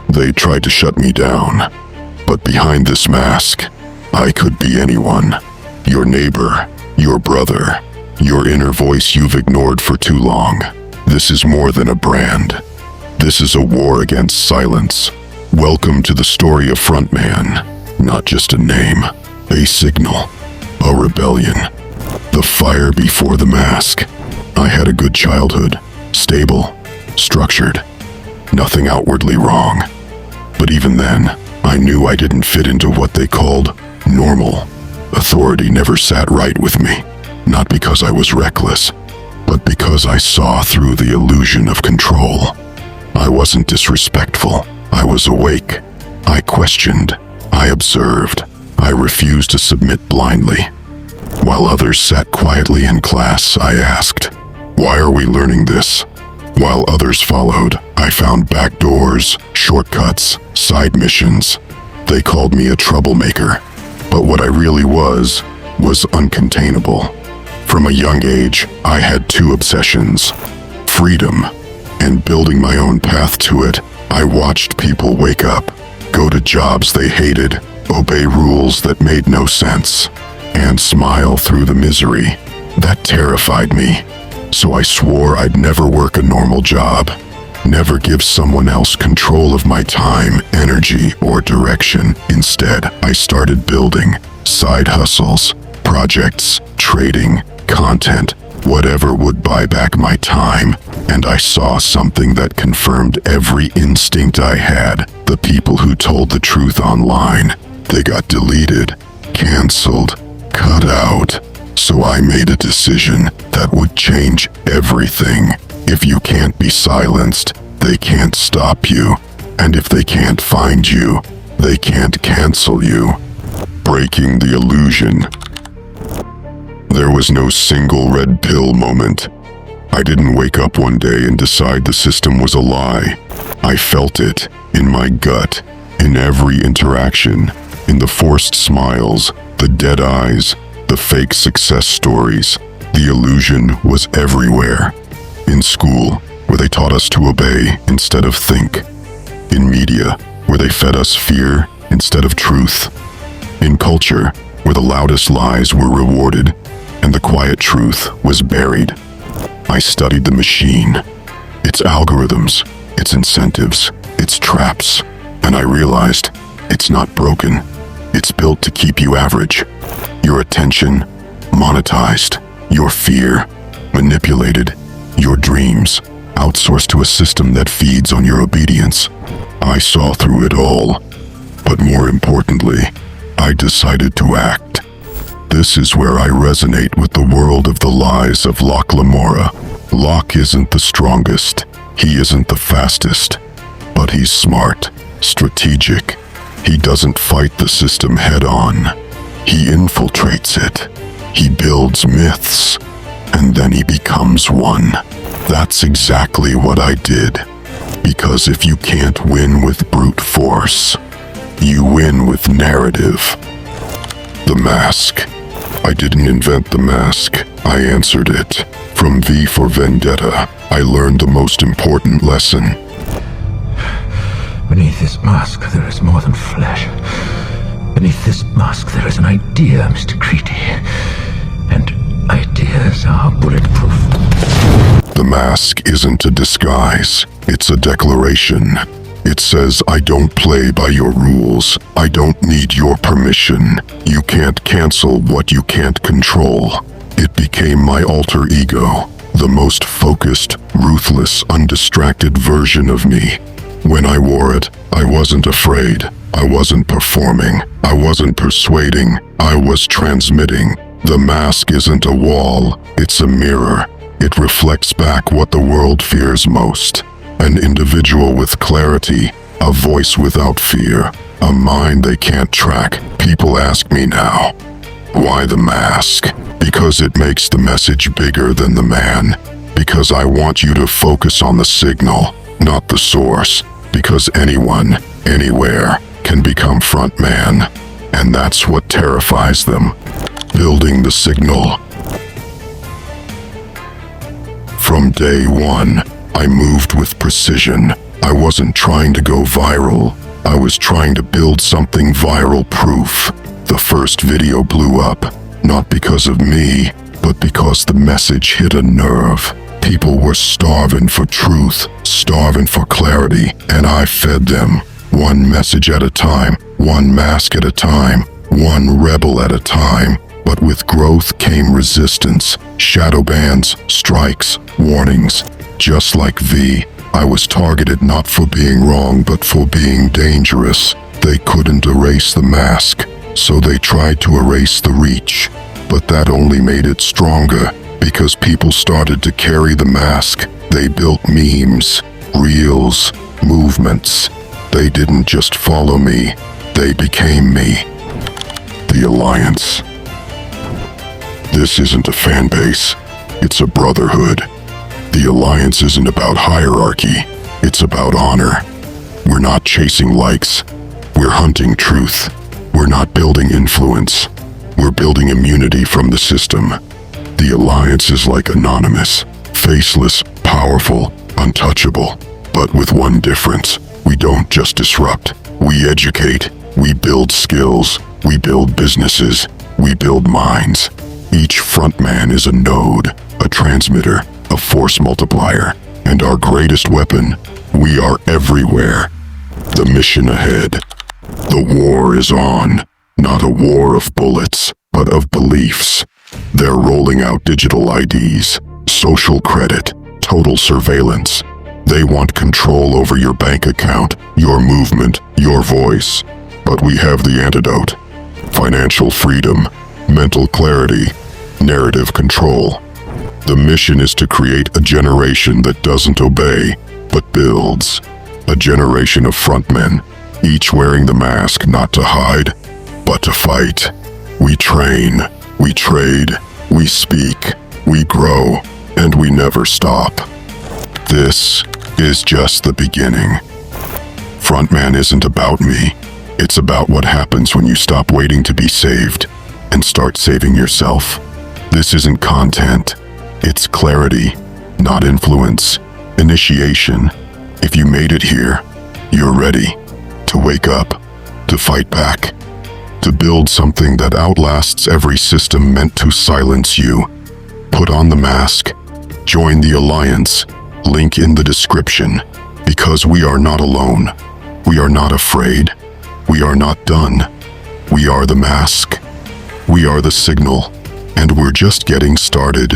They tried to shut me down. But behind this mask, I could be anyone. Your neighbor, your brother, your inner voice you've ignored for too long. This is more than a brand. This is a war against silence. Welcome to the story of Frontman. Not just a name, a signal, a rebellion. The fire before the mask. I had a good childhood, stable, structured, nothing outwardly wrong. But even then, I knew I didn't fit into what they called normal. Authority never sat right with me, not because I was reckless, but because I saw through the illusion of control. I wasn't disrespectful. I was awake. I questioned. I observed. I refused to submit blindly. While others sat quietly in class, I asked, "Why are we learning this?" While others followed, I found back doors, shortcuts, side missions. They called me a troublemaker, but what I really was uncontainable. From a young age, I had two obsessions: freedom and building my own path to it. I watched people wake up, go to jobs they hated, obey rules that made no sense, and smile through the misery. That terrified me. So I swore I'd never work a normal job, never give someone else control of my time, energy, or direction. Instead, I started building side hustles, projects, trading, content, whatever would buy back my time. And I saw something that confirmed every instinct I had. The people who told the truth online, they got deleted, canceled, cut out. So I made a decision that would change everything. If you can't be silenced, they can't stop you. And if they can't find you, they can't cancel you. Breaking the illusion. There was no single red pill moment. I didn't wake up one day and decide the system was a lie. I felt it in my gut, in every interaction, in the forced smiles, the dead eyes, the fake success stories. The illusion was everywhere. In school, where they taught us to obey instead of think. In media, where they fed us fear instead of truth. In culture, where the loudest lies were rewarded and the quiet truth was buried. I studied the machine, its algorithms, its incentives, its traps, and I realized it's not broken. It's built to keep you average. Your attention monetized, your fear manipulated, your dreams outsourced to a system that feeds on your obedience. I saw through it all, but more importantly, I decided to act. This is where I resonate with the world of the lies of Locke Lamora. Locke isn't the strongest, he isn't the fastest, but he's smart, strategic. He doesn't fight the system head-on. He infiltrates it. He builds myths, and then he becomes one. That's exactly what I did. Because if you can't win with brute force, you win with narrative. The mask. I didn't invent the mask. I answered it. From V for Vendetta, I learned the most important lesson. Beneath this mask, there is more than flesh. Beneath this mask, there is an idea, Mr. Creedy. And ideas are bulletproof. The mask isn't a disguise. It's a declaration. It says, I don't play by your rules. I don't need your permission. You can't cancel what you can't control. It became my alter ego, the most focused, ruthless, undistracted version of me. When I wore it, I wasn't afraid. I wasn't performing. I wasn't persuading. I was transmitting. The mask isn't a wall. It's a mirror. It reflects back what the world fears most. An individual with clarity, a voice without fear, a mind they can't track. People ask me now, why the mask? Because it makes the message bigger than the man. Because I want you to focus on the signal, not the source. Because anyone, anywhere, can become Frontman. And that's what terrifies them. Building the signal. From day one, I moved with precision. I wasn't trying to go viral. I was trying to build something viral-proof. The first video blew up, not because of me, but because the message hit a nerve. People were starving for truth, starving for clarity, and I fed them. One message at a time, one mask at a time, one rebel at a time. But with growth came resistance, shadow bans, strikes, warnings. Just like V, I was targeted not for being wrong but for being dangerous. They couldn't erase the mask, so they tried to erase the reach. But that only made it stronger, because people started to carry the mask. They built memes, reels, movements. They didn't just follow me, they became me. The Alliance. This isn't a fan base, it's a brotherhood. The Alliance isn't about hierarchy, it's about honor. We're not chasing likes, we're hunting truth. We're not building influence, we're building immunity from the system. The Alliance is like Anonymous, faceless, powerful, untouchable. But with one difference, we don't just disrupt, we educate, we build skills, we build businesses, we build minds. Each frontman is a node, a transmitter, a force multiplier, and our greatest weapon, we are everywhere. The mission ahead. The war is on, not a war of bullets, but of beliefs. They're rolling out digital IDs, social credit, total surveillance. They want control over your bank account, your movement, your voice. But we have the antidote. Financial freedom, mental clarity, narrative control. The mission is to create a generation that doesn't obey, but builds. A generation of frontmen, each wearing the mask not to hide, but to fight. We train, we trade, we speak, we grow, and we never stop. This is just the beginning. Frontman isn't about me. It's about what happens when you stop waiting to be saved and start saving yourself. This isn't content. It's clarity, not influence. Initiation. If you made it here, you're ready to wake up, to fight back, to build something that outlasts every system meant to silence you. Put on the mask. Join the Alliance. Link in the description. Because we are not alone. We are not afraid. We are not done. We are the mask. We are the signal. And we're just getting started.